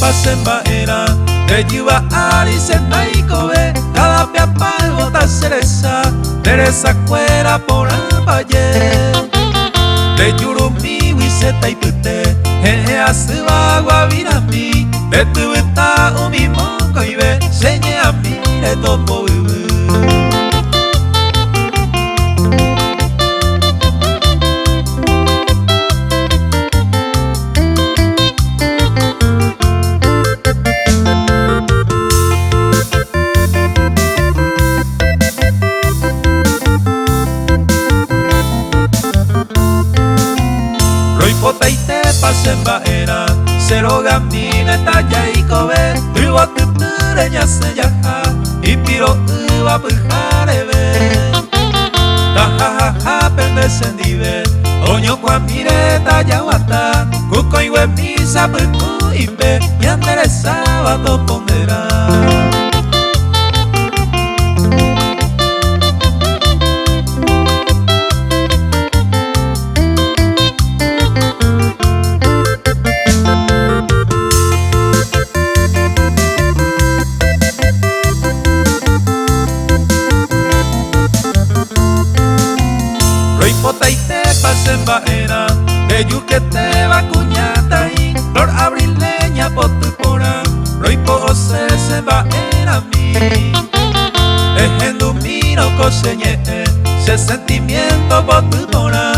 pasen baera de yuba ari senai kobe cada piapa bota cereza teresa cuera por apaye de yurumi wiseta ipute he asuba guavirami de tu está umi monco y ve señe a mí de topo Potaite pasen baera cero gamine talla y kobe uva tutureña se yaja y piro uva pujarebe tajajaja pendesendive oño cuamire talla guata cuco y huemisa puku imbe y anderezaba topondera. Potaite pasen baera de yuquete vacuñata y flor abrileña potupora roipo ose se baera mi ejendumino coseñe se sentimiento potupora